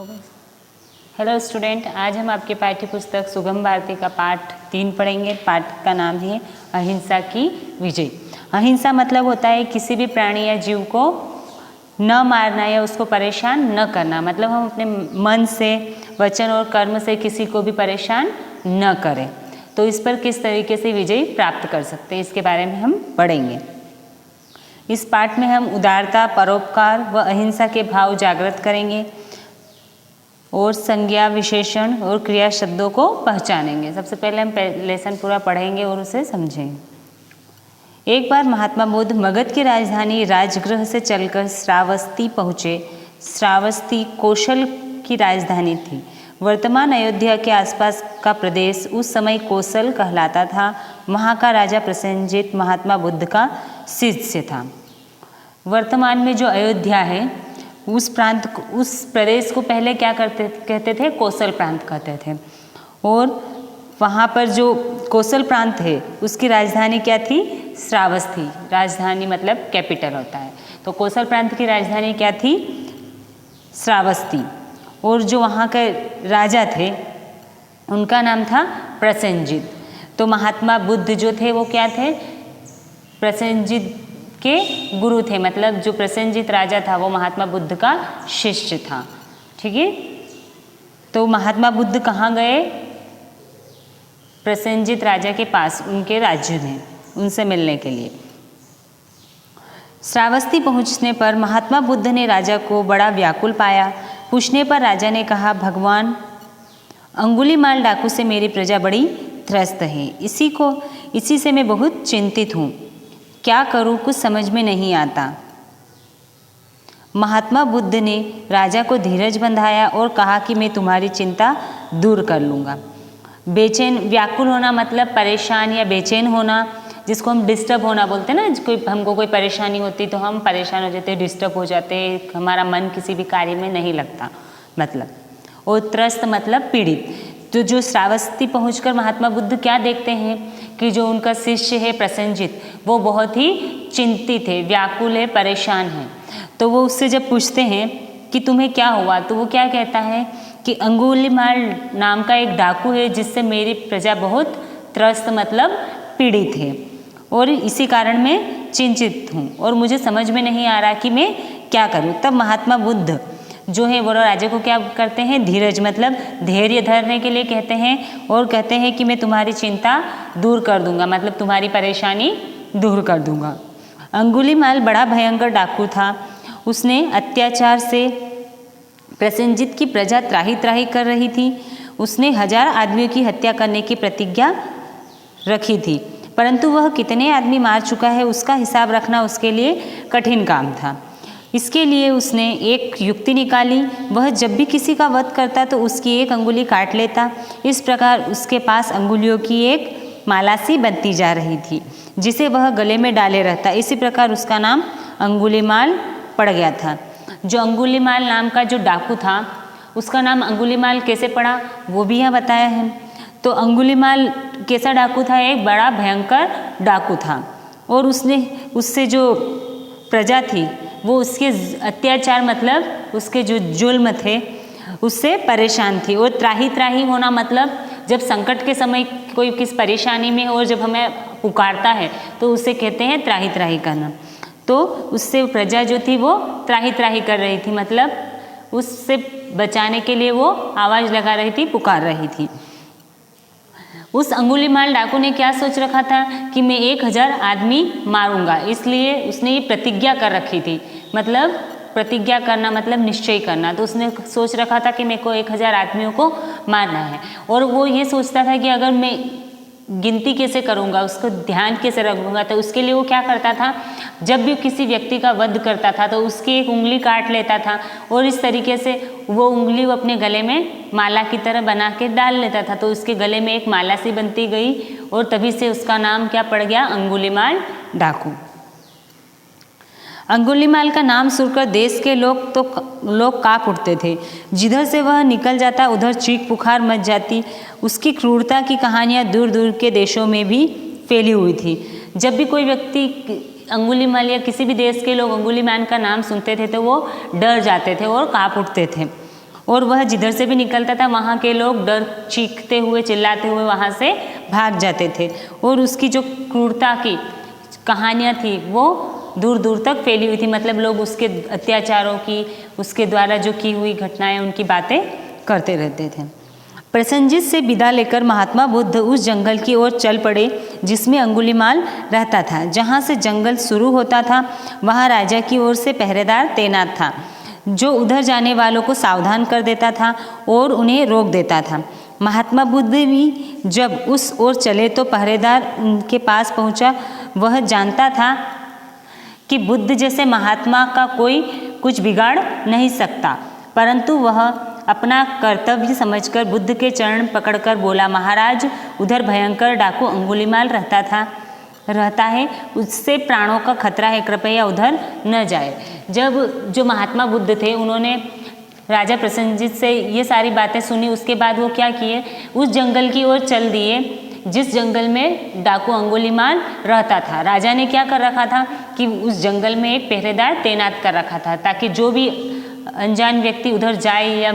Hello student, आज हम आपके पाठ्य पुस्तक सुगम भारती का पाठ 3 पढ़ेंगे। पाठ का नाम है अहिंसा की विजय। अहिंसा मतलब होता है किसी भी प्राणी या जीव को न मारना या उसको परेशान न करना। मतलब हम अपने मन से, वचन और कर्म से किसी को भी परेशान न करें। तो इस पर किस तरीके से विजय प्राप्त कर सकते हैं, इसके बारे में हम पढ़ेंगे। इस पाठ में हम उदारता, परोपकार व अहिंसा के भाव जागृत करेंगे और संज्ञा, विशेषण और क्रिया शब्दों को पहचानेंगे। सबसे पहले हम लेसन पूरा पढ़ेंगे और उसे समझेंगे। एक बार महात्मा बुद्ध मगध की राजधानी राजगृह से चलकर श्रावस्ती पहुँचे। श्रावस्ती कौशल की राजधानी थी। वर्तमान अयोध्या के आसपास का प्रदेश उस समय कौशल कहलाता था। वहाँ का राजा प्रसेनजित महात्मा बुद्ध का शिष्य था। वर्तमान में जो अयोध्या है, उस प्रदेश को पहले क्या कहते थे? कौशल प्रांत कहते थे। और वहाँ पर जो कौशल प्रांत है उसकी राजधानी क्या थी? श्रावस्ती। राजधानी मतलब कैपिटल होता है। तो कौशल प्रांत की राजधानी क्या थी? श्रावस्ती। और जो वहाँ के राजा थे उनका नाम था प्रसेनजित। तो महात्मा बुद्ध जो थे वो क्या थे? प्रसेनजित के गुरु थे। मतलब जो प्रसेनजित राजा था वो महात्मा बुद्ध का शिष्य था। ठीक है। तो महात्मा बुद्ध कहाँ गए? प्रसेनजित राजा के पास, उनके राज्य में, उनसे मिलने के लिए। श्रावस्ती पहुँचने पर महात्मा बुद्ध ने राजा को बड़ा व्याकुल पाया। पूछने पर राजा ने कहा, भगवान, अंगुलीमाल डाकू से मेरी प्रजा बड़ी त्रस्त है। इसी से मैं बहुत चिंतित हूँ। क्या करूं, कुछ समझ में नहीं आता। महात्मा बुद्ध ने राजा को धीरज बंधाया और कहा कि मैं तुम्हारी चिंता दूर कर लूँगा। बेचैन, व्याकुल होना मतलब परेशान या बेचैन होना, जिसको हम डिस्टर्ब होना बोलते हैं ना। हमको कोई परेशानी होती तो हम परेशान हो जाते, डिस्टर्ब हो जाते, हमारा मन किसी भी कार्य में नहीं लगता मतलब। और त्रस्त मतलब पीड़ित। तो जो श्रावस्ती पहुंचकर महात्मा बुद्ध क्या देखते हैं कि जो उनका शिष्य है प्रसेनजित, वो बहुत ही चिंतित है, व्याकुल है, परेशान है। तो वो उससे जब पूछते हैं कि तुम्हें क्या हुआ, तो वो क्या कहता है कि अंगुलीमाल नाम का एक डाकू है जिससे मेरी प्रजा बहुत त्रस्त मतलब पीड़ित है, और इसी कारण मैं चिंतित हूँ और मुझे समझ में नहीं आ रहा कि मैं क्या करूँ। तब महात्मा बुद्ध जो है वो राजा को क्या करते हैं? धीरज मतलब धैर्य धरने के लिए कहते हैं और कहते हैं कि मैं तुम्हारी चिंता दूर कर दूंगा, मतलब तुम्हारी परेशानी दूर कर दूंगा। अंगुलीमाल बड़ा भयंकर डाकू था। उसने अत्याचार से प्रसेनजित की प्रजा त्राही त्राही कर रही थी। उसने 1000 आदमियों की हत्या करने की प्रतिज्ञा रखी थी, परंतु वह कितने आदमी मार चुका है उसका हिसाब रखना उसके लिए कठिन काम था। इसके लिए उसने एक युक्ति निकाली। वह जब भी किसी का वध करता तो उसकी एक अंगुली काट लेता। इस प्रकार उसके पास अंगुलियों की एक माला सी बनती जा रही थी जिसे वह गले में डाले रहता। इसी प्रकार उसका नाम अंगुलीमाल पड़ गया था। जो अंगुलीमाल नाम का जो डाकू था उसका नाम अंगुलीमाल कैसे पड़ा वो भी यहाँ बताया है। तो अंगुलीमाल कैसा डाकू था? एक बड़ा भयंकर डाकू था और उससे जो प्रजा थी वो उसके अत्याचार मतलब उसके जो जुल्म थे उससे परेशान थी। और त्राही त्राही होना मतलब जब संकट के समय कोई किस परेशानी में और जब हमें पुकारता है तो उसे कहते हैं त्राही त्राही करना। तो उससे प्रजा जो थी वो त्राही त्राही कर रही थी, मतलब उससे बचाने के लिए वो आवाज़ लगा रही थी, पुकार रही थी। उस अंगुलीमाल डाकू ने क्या सोच रखा था कि मैं 1000 आदमी मारूंगा, इसलिए उसने ये प्रतिज्ञा कर रखी थी। मतलब प्रतिज्ञा करना मतलब निश्चय करना। तो उसने सोच रखा था कि मेरे को 1000 आदमियों को मारना है। और वो ये सोचता था कि अगर मैं गिनती कैसे करूँगा, उसको ध्यान कैसे रखूँगा। तो उसके लिए वो क्या करता था, जब भी किसी व्यक्ति का वध करता था तो उसकी एक उंगली काट लेता था और इस तरीके से वो उंगली वो अपने गले में माला की तरह बना के डाल लेता था। तो उसके गले में एक माला सी बनती गई और तभी से उसका नाम क्या पड़ गया? अंगुलीमाल डाकू। अंगुलीमाल का नाम सुनकर देश के लोग काँप उठते थे। जिधर से वह निकल जाता उधर चीख पुकार मच जाती। उसकी क्रूरता की कहानियाँ दूर दूर के देशों में भी फैली हुई थी। जब भी कोई व्यक्ति अंगुलीमाल या किसी भी देश के लोग अंगुलीमाल का नाम सुनते थे तो वो डर जाते थे और काँप उठते थे। और वह जिधर से भी निकलता था वहाँ के लोग डर चीखते हुए चिल्लाते हुए वहाँ से भाग जाते थे। और उसकी जो क्रूरता की कहानियाँ थी वो दूर दूर तक फैली हुई थी, मतलब लोग उसके अत्याचारों की, उसके द्वारा जो की हुई घटनाएं, उनकी बातें करते रहते थे। प्रसेनजीत से विदा लेकर महात्मा बुद्ध उस जंगल की ओर चल पड़े जिसमें अंगुलीमाल रहता था। जहाँ से जंगल शुरू होता था वहाँ राजा की ओर से पहरेदार तैनात था, जो उधर जाने वालों को सावधान कर देता था और उन्हें रोक देता था। महात्मा बुद्ध भी जब उस ओर चले तो पहरेदार उनके पास पहुंचा। वह जानता था कि बुद्ध जैसे महात्मा का कोई कुछ बिगाड़ नहीं सकता, परंतु वह अपना कर्तव्य समझकर बुद्ध के चरण पकड़कर बोला, महाराज, उधर भयंकर डाकू अंगुलीमाल रहता है, उससे प्राणों का खतरा है, कृपया उधर न जाए। जब जो महात्मा बुद्ध थे उन्होंने राजा प्रसेनजीत से ये सारी बातें सुनी, उसके बाद वो क्या किए, उस जंगल की ओर चल दिए जिस जंगल में डाकू अंगुलीमाल रहता था। राजा ने क्या कर रखा था कि उस जंगल में एक पहरेदार तैनात कर रखा था, ताकि जो भी अनजान व्यक्ति उधर जाए या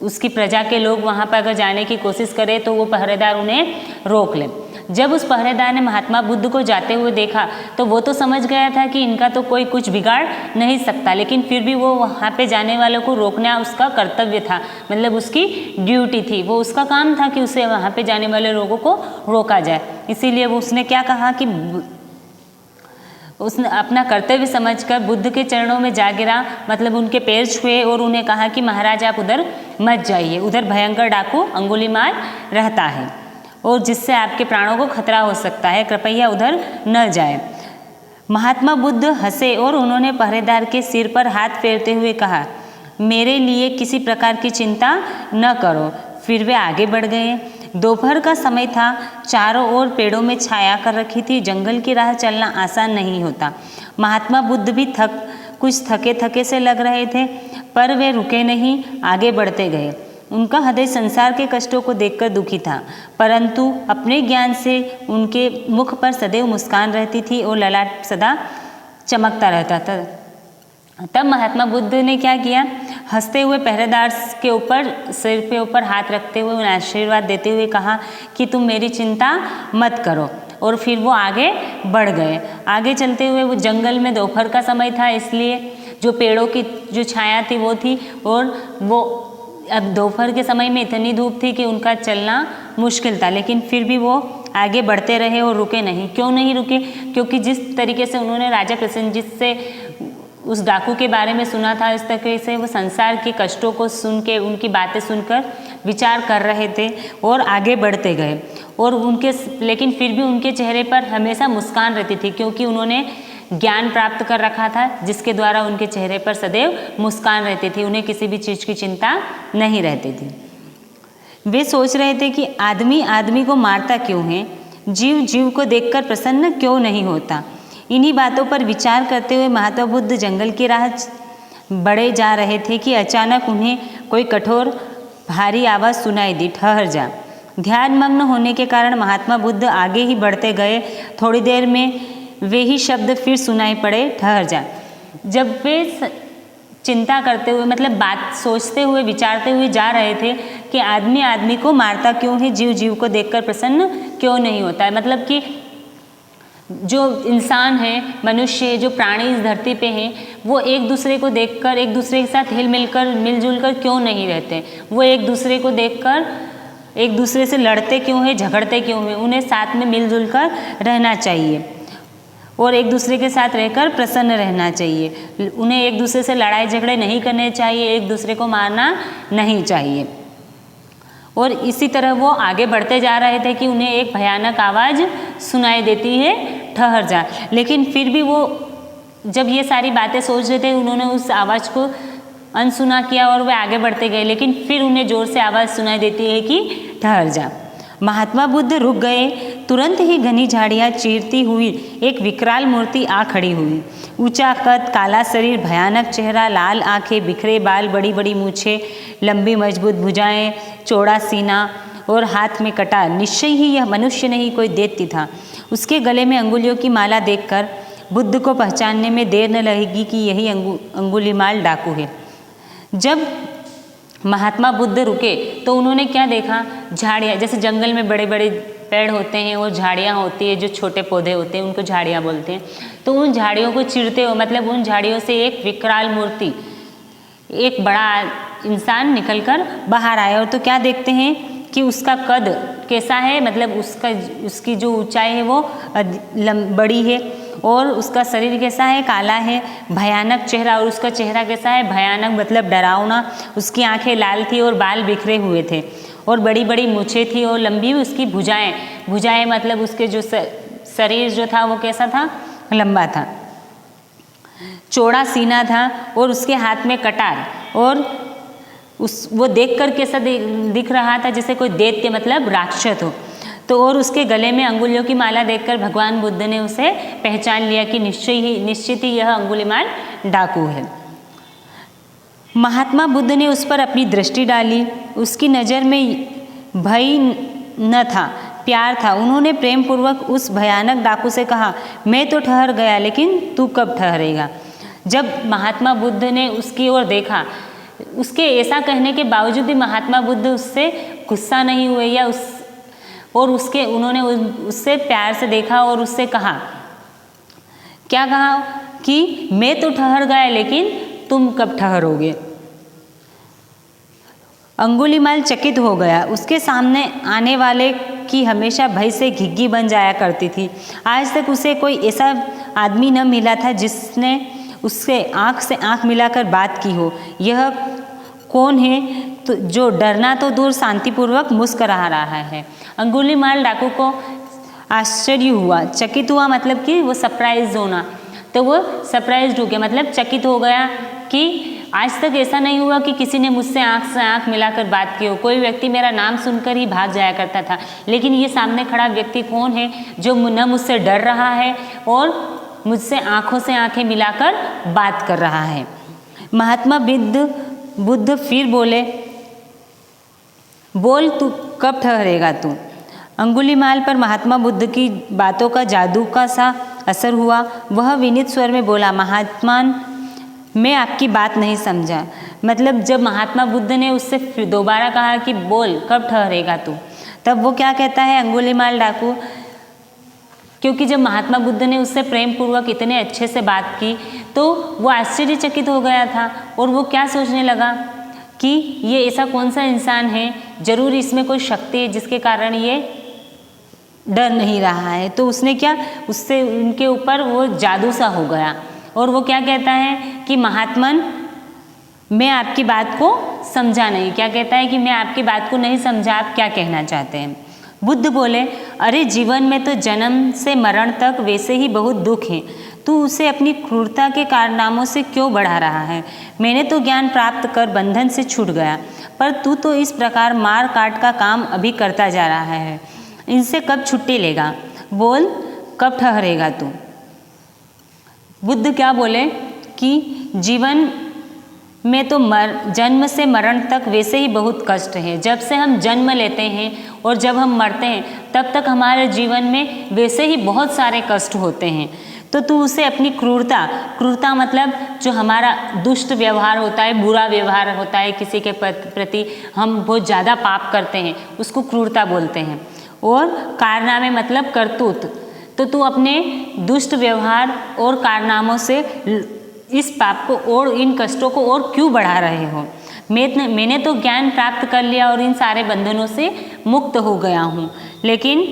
उसकी प्रजा के लोग वहाँ पर अगर जाने की कोशिश करें तो वो पहरेदार उन्हें रोक ले। जब उस पहरेदार ने महात्मा बुद्ध को जाते हुए देखा तो वो तो समझ गया था कि इनका तो कोई कुछ बिगाड़ नहीं सकता, लेकिन फिर भी वो वहाँ पे जाने वालों को रोकना उसका कर्तव्य था, मतलब उसकी ड्यूटी थी, वो उसका काम था कि उसे वहाँ पे जाने वाले लोगों को रोका जाए। इसीलिए वो उसने क्या कहा कि उसने अपना कर्तव्य समझकर बुद्ध के चरणों में जा गिरा, मतलब उनके पैर छुए और उन्हें कहा कि महाराज आप उधर मत जाइए, उधर भयंकर डाकू अंगुलीमाल रहता है और जिससे आपके प्राणों को खतरा हो सकता है, कृपया उधर न जाए। महात्मा बुद्ध हंसे और उन्होंने पहरेदार के सिर पर हाथ फेरते हुए कहा, मेरे लिए किसी प्रकार की चिंता न करो। फिर वे आगे बढ़ गए। दोपहर का समय था, चारों ओर पेड़ों में छाया कर रखी थी। जंगल की राह चलना आसान नहीं होता। महात्मा बुद्ध भी कुछ थके थके से लग रहे थे, पर वे रुके नहीं, आगे बढ़ते गए। उनका हृदय संसार के कष्टों को देखकर दुखी था, परंतु अपने ज्ञान से उनके मुख पर सदैव मुस्कान रहती थी और ललाट सदा चमकता रहता था। तब महात्मा बुद्ध ने क्या किया, हंसते हुए पहरेदार के ऊपर सिर पे ऊपर हाथ रखते हुए उन्हें आशीर्वाद देते हुए कहा कि तुम मेरी चिंता मत करो। और फिर वो आगे बढ़ गए। आगे चलते हुए वो जंगल में दोपहर का समय था, इसलिए जो पेड़ों की जो छाया थी वो थी, और वो अब दोपहर के समय में इतनी धूप थी कि उनका चलना मुश्किल था, लेकिन फिर भी वो आगे बढ़ते रहे और रुके नहीं। क्यों नहीं रुके? क्योंकि जिस तरीके से उन्होंने राजा प्रसेनजीत से उस डाकू के बारे में सुना था, इस तरीके से वो संसार के कष्टों को सुन के, उनकी बातें सुनकर विचार कर रहे थे और आगे बढ़ते गए। और लेकिन फिर भी उनके चेहरे पर हमेशा मुस्कान रहती थी, क्योंकि उन्होंने ज्ञान प्राप्त कर रखा था, जिसके द्वारा उनके चेहरे पर सदैव मुस्कान रहती थी, उन्हें किसी भी चीज़ की चिंता नहीं रहती थी। वे सोच रहे थे कि आदमी आदमी को मारता क्यों है, जीव जीव को देखकर प्रसन्न क्यों नहीं होता। इन्हीं बातों पर विचार करते हुए महात्मा बुद्ध जंगल की राह बढ़े जा रहे थे कि अचानक उन्हें कोई कठोर भारी आवाज़ सुनाई दी, ठहर जा। ध्यानमग्न होने के कारण महात्मा बुद्ध आगे ही बढ़ते गए। थोड़ी देर में वे ही शब्द फिर सुनाई पड़े, ठहर जा। जब वे चिंता करते हुए, मतलब बात सोचते हुए विचारते हुए जा रहे थे कि आदमी आदमी को मारता क्यों है, जीव जीव को देखकर प्रसन्न क्यों नहीं होता है, मतलब कि जो इंसान है, मनुष्य है, जो प्राणी इस धरती पे हैं, वो एक दूसरे को देखकर, एक दूसरे के साथ मिलजुल कर क्यों नहीं रहते। वो एक दूसरे को देखकर एक दूसरे से लड़ते क्यों हैं, झगड़ते क्यों हैं। उन्हें साथ में मिलजुल कर रहना चाहिए और एक दूसरे के साथ रहकर प्रसन्न रहना चाहिए। उन्हें एक दूसरे से लड़ाई झगड़े नहीं करने चाहिए, एक दूसरे को मारना नहीं चाहिए। और इसी तरह वो आगे बढ़ते जा रहे थे कि उन्हें एक भयानक आवाज़ सुनाई देती है, ठहर जा। लेकिन फिर भी वो जब ये सारी बातें सोच रहे थे, उन्होंने उस आवाज़ को अनसुना किया और वे आगे बढ़ते गए, लेकिन फिर उन्हें जोर से आवाज़ सुनाई देती है कि ठहर जा। महात्मा बुद्ध रुक गए। तुरंत ही घनी झाड़ियाँ चीरती हुई एक विकराल मूर्ति आ खड़ी हुई। ऊंचा कद, काला शरीर, भयानक चेहरा, लाल आंखें, बिखरे बाल, बड़ी बड़ी मूछें, लंबी मजबूत भुजाएं, चौड़ा सीना और हाथ में कटार। निश्चय ही यह मनुष्य नहीं, कोई दैत्य था। उसके गले में अंगुलियों की माला देखकर बुद्ध को पहचानने में देर न लगेगी कि यही अंगुलीमाल डाकू है। जब महात्मा बुद्ध रुके तो उन्होंने क्या देखा, झाड़ियाँ, जैसे जंगल में बड़े बड़े पेड़ होते हैं और झाड़ियाँ होती है, जो छोटे पौधे होते हैं उनको झाड़ियाँ बोलते हैं। तो उन झाड़ियों को चीरते हो, मतलब उन झाड़ियों से एक विकराल मूर्ति, एक बड़ा इंसान निकलकर बाहर आया। और तो क्या देखते हैं कि उसका कद कैसा है, मतलब उसकी जो ऊंचाई है वो बड़ी है, और उसका शरीर कैसा है, काला है, भयानक चेहरा, और उसका चेहरा कैसा है, भयानक मतलब डरावना। उसकी आंखें लाल थी और बाल बिखरे हुए थे, और बड़ी बड़ी मूछें थी और लंबी उसकी भुजाएं मतलब उसके जो शरीर जो था वो कैसा था, लंबा था, चौड़ा सीना था, और उसके हाथ में कटार, और वो देखकर कैसा दिख रहा था, जैसे कोई दैत्य मतलब राक्षस हो। तो और उसके गले में अंगुलियों की माला देखकर भगवान बुद्ध ने उसे पहचान लिया कि निश्चित ही यह अंगुलीमाल डाकू है। महात्मा बुद्ध ने उस पर अपनी दृष्टि डाली। उसकी नज़र में भय न था, प्यार था। उन्होंने प्रेम पूर्वक उस भयानक डाकू से कहा, मैं तो ठहर गया, लेकिन तू कब ठहरेगा। जब महात्मा बुद्ध ने उसकी ओर देखा, उसके ऐसा कहने के बावजूद भी महात्मा बुद्ध उससे गुस्सा नहीं हुए या उन्होंने उससे प्यार से देखा और उससे कहा, क्या कहा कि मैं तो ठहर गया, लेकिन तुम कब ठहरोगे। अंगुलीमाल चकित हो गया। उसके सामने आने वाले की हमेशा भय से घिघी बन जाया करती थी। आज तक उसे कोई ऐसा आदमी न मिला था जिसने उससे आंख से आंख मिलाकर बात की हो। यह कौन है तो जो डरना तो दूर शांतिपूर्वक मुस्कुरा रहा है। अंगुलीमाल डाकू को आश्चर्य हुआ, चकित हुआ मतलब कि वो सरप्राइज होना, तो वो सरप्राइज हो गया मतलब चकित हो गया कि आज तक ऐसा नहीं हुआ कि किसी ने मुझसे आंख से आंख मिलाकर बात की हो। कोई व्यक्ति मेरा नाम सुनकर ही भाग जाया करता था, लेकिन ये सामने खड़ा व्यक्ति कौन है जो न मुझसे डर रहा है और मुझसे आंखों से आंखें मिलाकर बात कर रहा है। महात्मा बुद्ध फिर बोले, बोल तू कब ठहरेगा तू। अंगुलीमाल पर महात्मा बुद्ध की बातों का जादू का सा असर हुआ। वह विनीत स्वर में बोला, महात्मान, मैं आपकी बात नहीं समझा। मतलब जब महात्मा बुद्ध ने उससे फिर दोबारा कहा कि बोल कब ठहरेगा तू, तब वो क्या कहता है अंगुलीमाल डाकू, क्योंकि जब महात्मा बुद्ध ने उससे प्रेम पूर्वक इतने अच्छे से बात की तो वो आश्चर्यचकित हो गया था और वो क्या सोचने लगा कि ये ऐसा कौन सा इंसान है, जरूर इसमें कोई शक्ति है जिसके कारण ये डर नहीं रहा है। तो उसने क्या, उससे उनके ऊपर वो जादू सा हो गया और वो क्या कहता है कि महात्मन, मैं आपकी बात को समझा नहीं। क्या कहता है कि मैं आपकी बात को नहीं समझा, आप क्या कहना चाहते हैं। बुद्ध बोले, अरे जीवन में तो जन्म से मरण तक वैसे ही बहुत दुख है, तू उसे अपनी क्रूरता के कारनामों से क्यों बढ़ा रहा है। मैंने तो ज्ञान प्राप्त कर बंधन से छूट गया, पर तू तो इस प्रकार मार काट का काम अभी करता जा रहा है। इनसे कब छुट्टी लेगा, बोल कब ठहरेगा तू। बुद्ध क्या बोले कि जीवन में तो जन्म से मरण तक वैसे ही बहुत कष्ट है। जब से हम जन्म लेते हैं और जब हम मरते हैं तब तक हमारे जीवन में वैसे ही बहुत सारे कष्ट होते हैं। तो तू उसे अपनी क्रूरता मतलब जो हमारा दुष्ट व्यवहार होता है, बुरा व्यवहार होता है, किसी के प्रति हम बहुत ज़्यादा पाप करते हैं, उसको क्रूरता बोलते हैं। और कारनामे मतलब करतूत, तो तू अपने दुष्ट व्यवहार और कारनामों से इस पाप को और इन कष्टों को और क्यों बढ़ा रहे हो। मैंने तो ज्ञान प्राप्त कर लिया और इन सारे बंधनों से मुक्त हो गया हूँ, लेकिन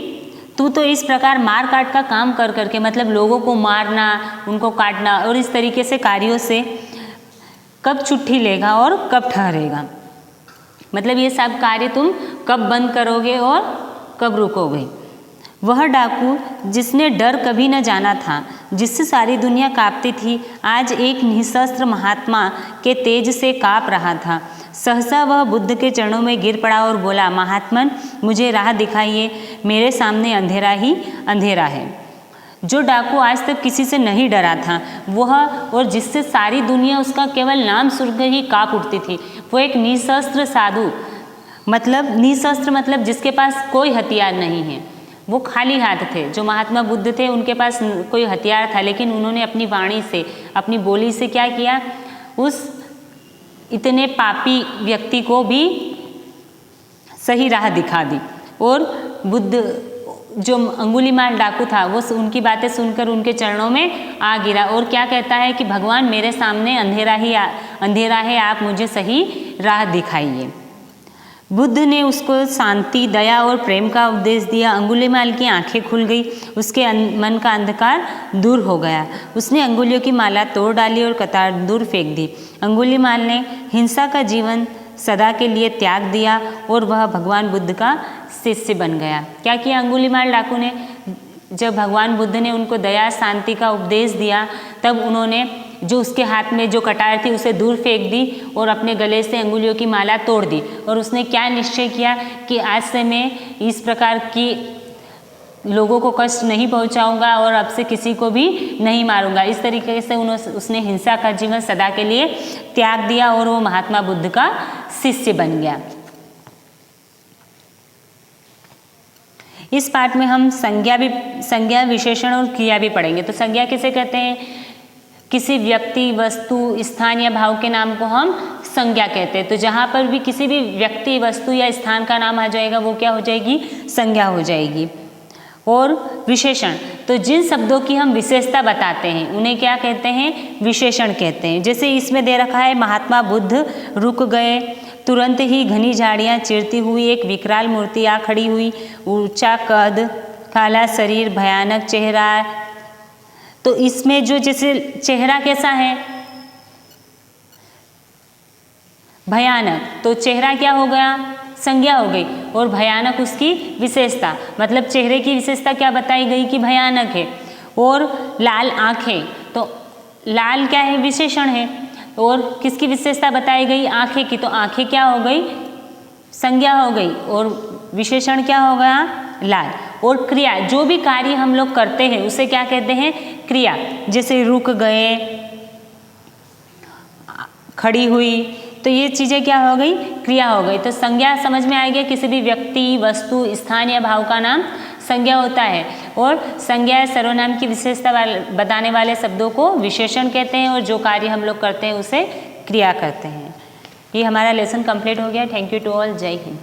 तू तो इस प्रकार मार काट का काम कर करके, मतलब लोगों को मारना, उनको काटना और इस तरीके से कार्यों से कब छुट्टी लेगा और कब ठहरेगा। मतलब ये सब कार्य तुम कब बंद करोगे और कब रुकोगे। वह डाकू जिसने डर कभी न जाना था, जिससे सारी दुनिया कांपती थी, आज एक निशस्त्र महात्मा के तेज से कांप रहा था। सहसा वह बुद्ध के चरणों में गिर पड़ा और बोला, महात्मन, मुझे राह दिखाइए, मेरे सामने अंधेरा ही अंधेरा है। जो डाकू आज तक किसी से नहीं डरा था, वह और जिससे सारी दुनिया उसका केवल नाम सुनकर ही कांप उठती थी, वो एक निशस्त्र साधु, मतलब निशस्त्र मतलब जिसके पास कोई हथियार नहीं है, वो खाली हाथ थे। जो महात्मा बुद्ध थे उनके पास कोई हथियार था, लेकिन उन्होंने अपनी वाणी से, अपनी बोली से क्या किया, उस इतने पापी व्यक्ति को भी सही राह दिखा दी। और बुद्ध जो अंगुलीमाल डाकू था वो उनकी बातें सुनकर उनके चरणों में आ गिरा और क्या कहता है कि भगवान मेरे सामने अंधेरा है, आप मुझे सही राह दिखाइए। बुद्ध ने उसको शांति, दया और प्रेम का उपदेश दिया। अंगुलीमाल की आंखें खुल गई, उसके मन का अंधकार दूर हो गया। उसने अंगुलियों की माला तोड़ डाली और कतार दूर फेंक दी। अंगुलीमाल ने हिंसा का जीवन सदा के लिए त्याग दिया और वह भगवान बुद्ध का शिष्य बन गया। क्या किया अंगुलीमाल डाकू ने? जब भगवान बुद्ध ने उनको दया, शांति का उपदेश दिया, तब उन्होंने जो उसके हाथ में जो कटार थी उसे दूर फेंक दी और अपने गले से अंगुलियों की माला तोड़ दी। और उसने क्या निश्चय किया कि आज से मैं इस प्रकार की लोगों को कष्ट नहीं पहुंचाऊंगा और अब से किसी को भी नहीं मारूंगा। इस तरीके से उसने हिंसा का जीवन सदा के लिए त्याग दिया और वो महात्मा बुद्ध का शिष्य बन गया। इस पाठ में हम संज्ञा, विशेषण और क्रिया भी पढ़ेंगे। तो संज्ञा किसे कहते हैं? किसी व्यक्ति, वस्तु, स्थान या भाव के नाम को हम संज्ञा कहते हैं। तो जहाँ पर भी किसी भी व्यक्ति, वस्तु या स्थान का नाम आ जाएगा वो क्या हो जाएगी? संज्ञा हो जाएगी। और विशेषण, तो जिन शब्दों की हम विशेषता बताते हैं उन्हें क्या कहते हैं? विशेषण कहते हैं। जैसे इसमें दे रखा है महात्मा बुद्ध रुक गए, तुरंत ही घनी झाड़ियाँ चीरती हुई एक विकराल मूर्ति आ खड़ी हुई, ऊंचा कद, काला शरीर, भयानक चेहरा। तो इसमें जो जैसे चेहरा कैसा है? भयानक, तो चेहरा क्या हो गया? संज्ञा हो गई। और भयानक उसकी विशेषता, मतलब चेहरे की विशेषता क्या बताई गई कि भयानक है। और लाल आंखें, तो लाल क्या है? विशेषण है। और किसकी विशेषता बताई गई? आंखें की, तो आंखें क्या हो गई? संज्ञा हो गई। और विशेषण क्या हो गया? लाल। और क्रिया, जो भी कार्य हम लोग करते हैं उसे क्या कहते हैं? क्रिया। जैसे रुक गए, खड़ी हुई, तो ये चीज़ें क्या हो गई? क्रिया हो गई। तो संज्ञा समझ में आ गया, किसी भी व्यक्ति, वस्तु, स्थान या भाव का नाम संज्ञा होता है। और संज्ञा या सर्वनाम की विशेषता बताने वाले शब्दों को विशेषण कहते हैं और जो कार्य हम लोग करते हैं उसे क्रिया कहते हैं। ये हमारा लेसन कंप्लीट हो गया। Thank you to all. Jai Hind.